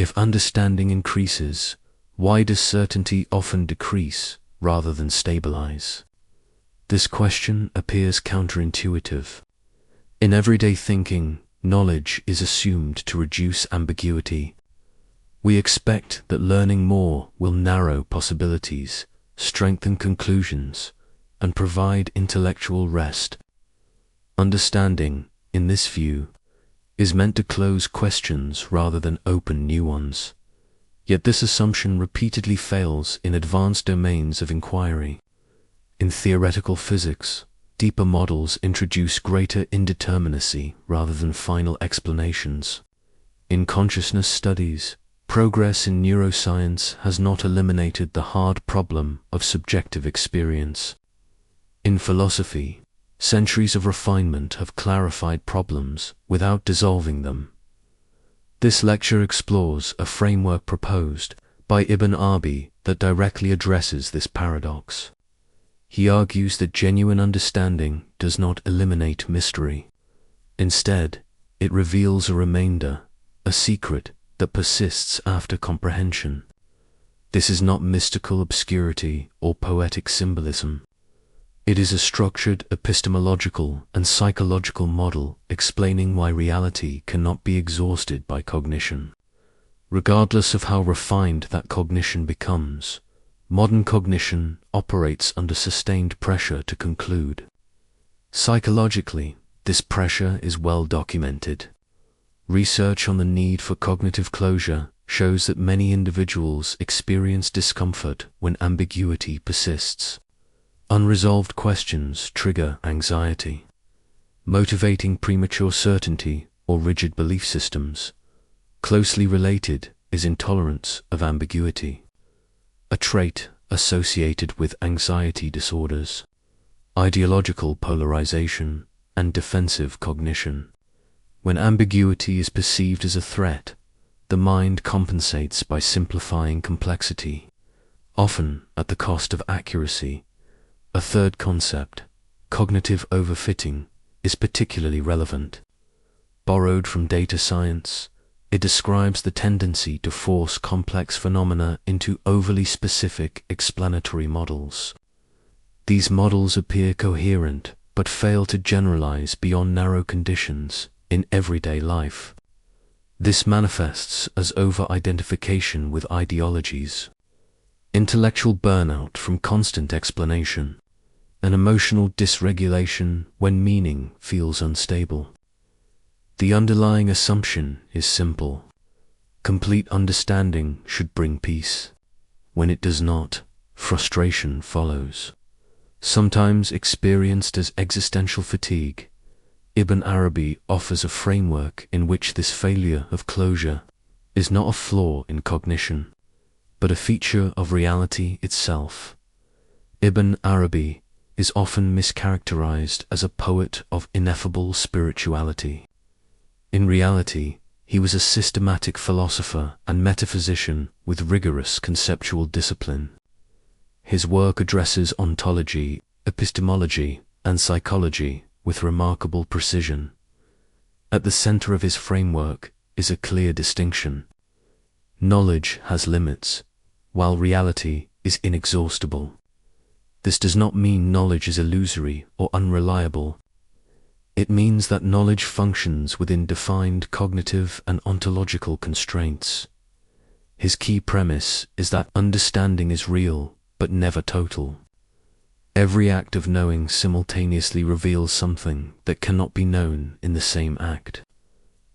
If understanding increases, why does certainty often decrease rather than stabilize? This question appears counterintuitive. In everyday thinking, knowledge is assumed to reduce ambiguity. We expect that learning more will narrow possibilities, strengthen conclusions, and provide intellectual rest. Understanding, in this view, is meant to close questions rather than open new ones. Yet this assumption repeatedly fails in advanced domains of inquiry. In theoretical physics, deeper models introduce greater indeterminacy rather than final explanations. In consciousness studies, progress in neuroscience has not eliminated the hard problem of subjective experience. In philosophy, centuries of refinement have clarified problems without dissolving them. This lecture explores a framework proposed by Ibn Arabi that directly addresses this paradox. He argues that genuine understanding does not eliminate mystery. Instead, it reveals a remainder, a secret that persists after comprehension. This is not mystical obscurity or poetic symbolism. It is a structured epistemological and psychological model explaining why reality cannot be exhausted by cognition. Regardless of how refined that cognition becomes, modern cognition operates under sustained pressure to conclude. Psychologically, this pressure is well documented. Research on the need for cognitive closure shows that many individuals experience discomfort when ambiguity persists. Unresolved questions trigger anxiety, motivating premature certainty or rigid belief systems. Closely related is intolerance of ambiguity, a trait associated with anxiety disorders, ideological polarization, and defensive cognition. When ambiguity is perceived as a threat, the mind compensates by simplifying complexity, often at the cost of accuracy. A third concept, cognitive overfitting, is particularly relevant. Borrowed from data science, it describes the tendency to force complex phenomena into overly specific explanatory models. These models appear coherent but fail to generalize beyond narrow conditions in everyday life. This manifests as over-identification with ideologies, intellectual burnout from constant explanation, and emotional dysregulation when meaning feels unstable. The underlying assumption is simple. Complete understanding should bring peace. When it does not, frustration follows. Sometimes experienced as existential fatigue, Ibn Arabi offers a framework in which this failure of closure is not a flaw in cognition, but a feature of reality itself. Ibn Arabi is often mischaracterized as a poet of ineffable spirituality. In reality, he was a systematic philosopher and metaphysician with rigorous conceptual discipline. His work addresses ontology, epistemology, and psychology with remarkable precision. At the center of his framework is a clear distinction. Knowledge has limits, while reality is inexhaustible. This does not mean knowledge is illusory or unreliable. It means that knowledge functions within defined cognitive and ontological constraints. His key premise is that understanding is real, but never total. Every act of knowing simultaneously reveals something that cannot be known in the same act.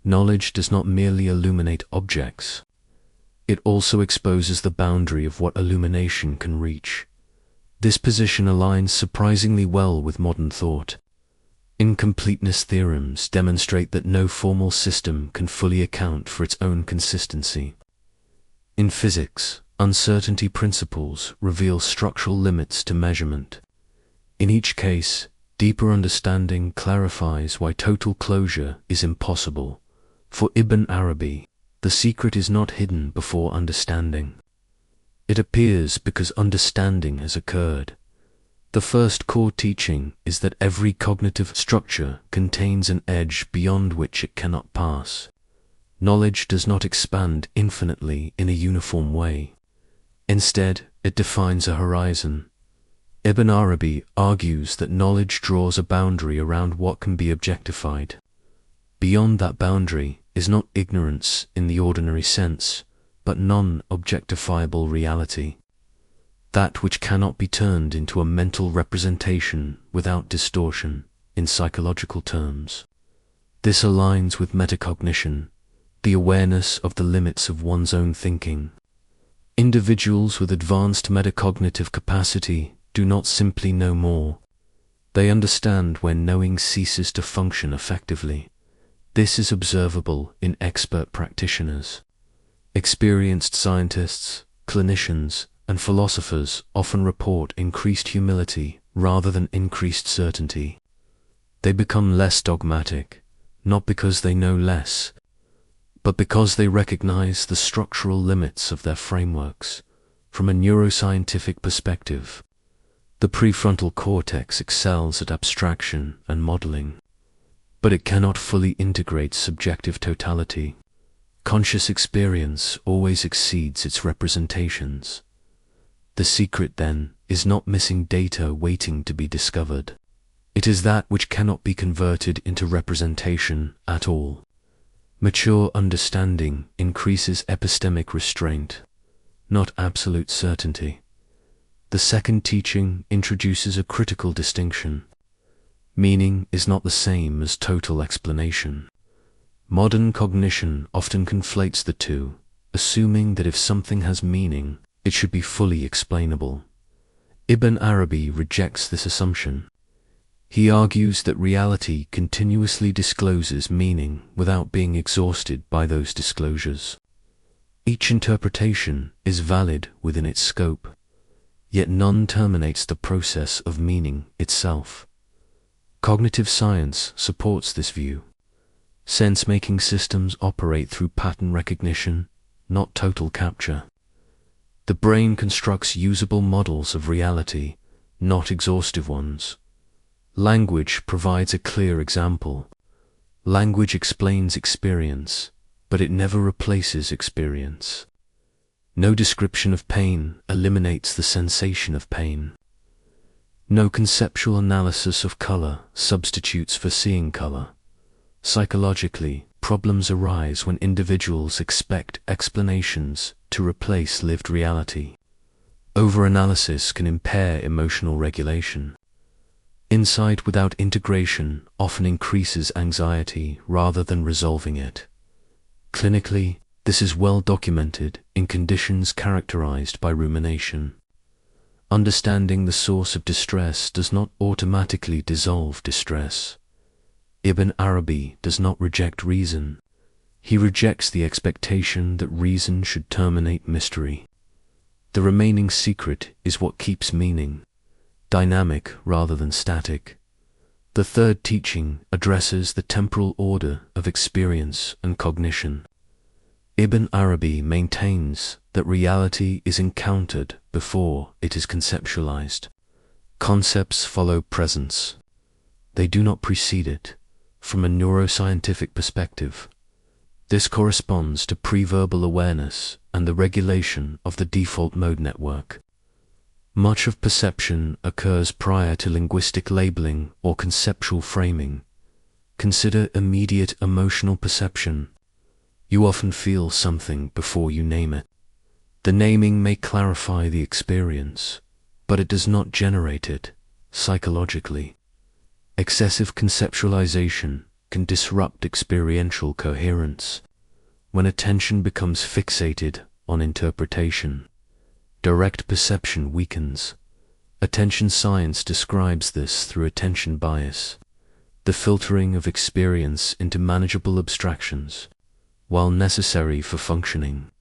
Knowledge does not merely illuminate objects. It also exposes the boundary of what illumination can reach. This position aligns surprisingly well with modern thought. Incompleteness theorems demonstrate that no formal system can fully account for its own consistency. In physics, uncertainty principles reveal structural limits to measurement. In each case, deeper understanding clarifies why total closure is impossible. For Ibn Arabi, the secret is not hidden before understanding. It appears because understanding has occurred. The first core teaching is that every cognitive structure contains an edge beyond which it cannot pass. Knowledge does not expand infinitely in a uniform way. Instead, it defines a horizon. Ibn Arabi argues that knowledge draws a boundary around what can be objectified. Beyond that boundary is not ignorance in the ordinary sense, but non-objectifiable reality. That which cannot be turned into a mental representation without distortion, in psychological terms. This aligns with metacognition, the awareness of the limits of one's own thinking. Individuals with advanced metacognitive capacity do not simply know more. They understand when knowing ceases to function effectively. This is observable in expert practitioners. Experienced scientists, clinicians, and philosophers often report increased humility rather than increased certainty. They become less dogmatic, not because they know less, but because they recognize the structural limits of their frameworks. From a neuroscientific perspective, the prefrontal cortex excels at abstraction and modeling, but it cannot fully integrate subjective totality. Conscious experience always exceeds its representations. The secret, then, is not missing data waiting to be discovered. It is that which cannot be converted into representation at all. Mature understanding increases epistemic restraint, not absolute certainty. The second teaching introduces a critical distinction. Meaning is not the same as total explanation. Modern cognition often conflates the two, assuming that if something has meaning, it should be fully explainable. Ibn Arabi rejects this assumption. He argues that reality continuously discloses meaning without being exhausted by those disclosures. Each interpretation is valid within its scope, yet none terminates the process of meaning itself. Cognitive science supports this view. Sense-making systems operate through pattern recognition, not total capture. The brain constructs usable models of reality, not exhaustive ones. Language provides a clear example. Language explains experience, but it never replaces experience. No description of pain eliminates the sensation of pain. No conceptual analysis of color substitutes for seeing color. Psychologically, problems arise when individuals expect explanations to replace lived reality. Overanalysis can impair emotional regulation. Insight without integration often increases anxiety rather than resolving it. Clinically, this is well documented in conditions characterized by rumination. Understanding the source of distress does not automatically dissolve distress. Ibn Arabi does not reject reason. He rejects the expectation that reason should terminate mystery. The remaining secret is what keeps meaning, dynamic rather than static. The third teaching addresses the temporal order of experience and cognition. Ibn Arabi maintains that reality is encountered before it is conceptualized. Concepts follow presence. They do not precede it. From a neuroscientific perspective, this corresponds to pre-verbal awareness and the regulation of the default mode network. Much of perception occurs prior to linguistic labeling or conceptual framing. Consider immediate emotional perception. You often feel something before you name it. The naming may clarify the experience, but it does not generate it psychologically. Excessive conceptualization can disrupt experiential coherence. When attention becomes fixated on interpretation, direct perception weakens. Attention science describes this through attention bias, the filtering of experience into manageable abstractions. While necessary for functioning,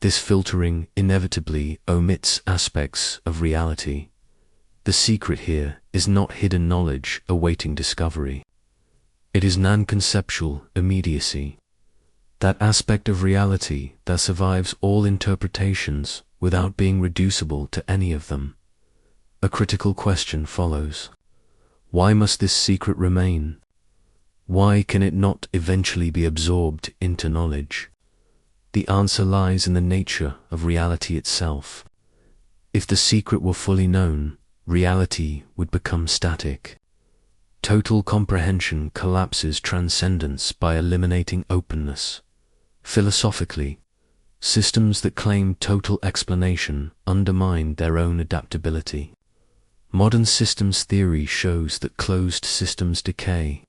this filtering inevitably omits aspects of reality. The secret here is not hidden knowledge awaiting discovery. It is non-conceptual immediacy, that aspect of reality that survives all interpretations without being reducible to any of them. A critical question follows. Why must this secret remain? Why can it not eventually be absorbed into knowledge? The answer lies in the nature of reality itself. If the secret were fully known, reality would become static. Total comprehension collapses transcendence by eliminating openness. Philosophically, systems that claim total explanation undermine their own adaptability. Modern systems theory shows that closed systems decay,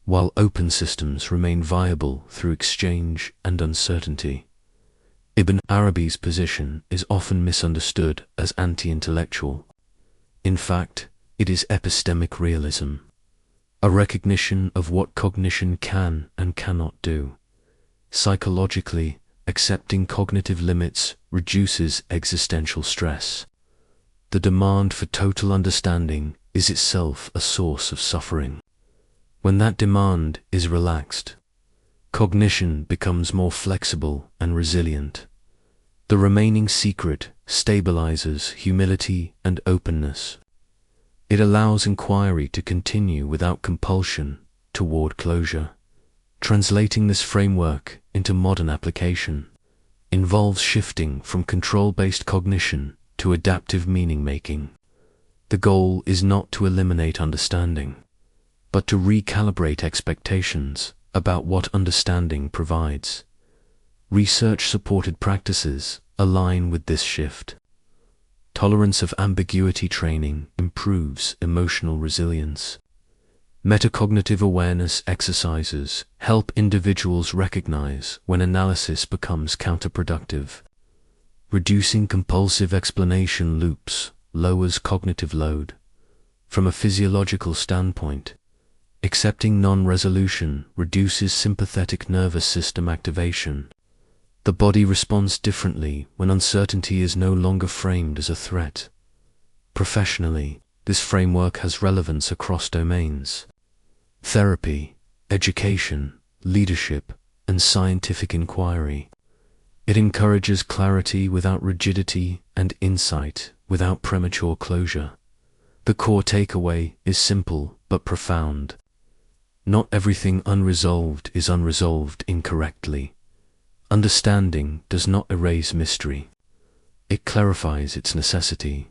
while open systems remain viable through exchange and uncertainty. Ibn Arabi's position is often misunderstood as anti-intellectual. In fact, it is epistemic realism, a recognition of what cognition can and cannot do. Psychologically, accepting cognitive limits reduces existential stress. The demand for total understanding is itself a source of suffering. When that demand is relaxed, cognition becomes more flexible and resilient. The remaining secret stabilizes humility and openness. It allows inquiry to continue without compulsion toward closure. Translating this framework into modern application involves shifting from control-based cognition to adaptive meaning-making. The goal is not to eliminate understanding, but to recalibrate expectations about what understanding provides. Research-supported practices align with this shift. Tolerance of ambiguity training improves emotional resilience. Metacognitive awareness exercises help individuals recognize when analysis becomes counterproductive. Reducing compulsive explanation loops lowers cognitive load. From a physiological standpoint, accepting non-resolution reduces sympathetic nervous system activation. The body responds differently when uncertainty is no longer framed as a threat. Professionally, this framework has relevance across domains: therapy, education, leadership, and scientific inquiry. It encourages clarity without rigidity and insight without premature closure. The core takeaway is simple but profound. Not everything unresolved is unresolved incorrectly. Understanding does not erase mystery. It clarifies its necessity.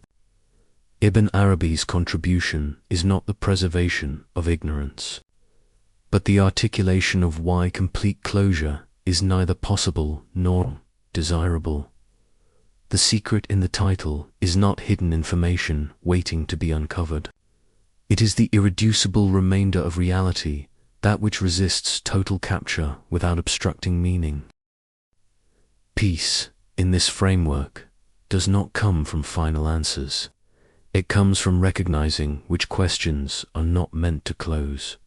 Ibn Arabi's contribution is not the preservation of ignorance, but the articulation of why complete closure is neither possible nor desirable. The secret in the title is not hidden information waiting to be uncovered. It is the irreducible remainder of reality, that which resists total capture without obstructing meaning. Peace, in this framework, does not come from final answers. It comes from recognizing which questions are not meant to close.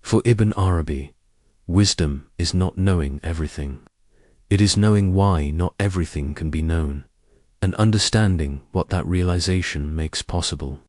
For Ibn Arabi, wisdom is not knowing everything. It is knowing why not everything can be known, and understanding what that realization makes possible.